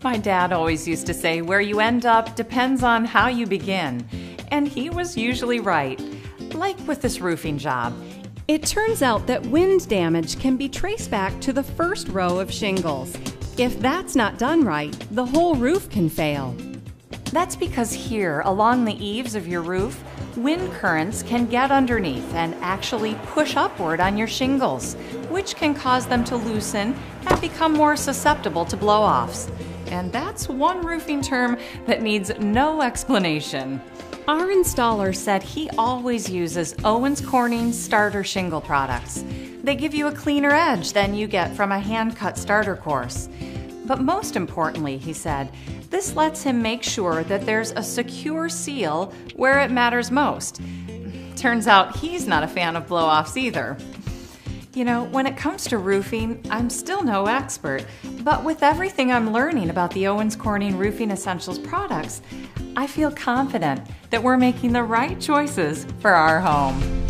My dad always used to say, where you end up depends on how you begin. And he was usually right. Like with this roofing job. It turns out that wind damage can be traced back to the first row of shingles. If that's not done right, the whole roof can fail. That's because here, along the eaves of your roof, wind currents can get underneath and actually push upward on your shingles, which can cause them to loosen and become more susceptible to blow-offs. And that's one roofing term that needs no explanation. Our installer Said he always uses Owens Corning starter shingle products. They give you a cleaner edge than you get from a hand-cut starter course. But most importantly, he said, this lets him make sure that there's a secure seal where it matters most. Turns out he's not a fan of blow-offs either. You know, when it comes to roofing, I'm still no expert, but with everything I'm learning about the Owens Corning Roofing Essentials products, I feel confident that we're making the right choices for our home.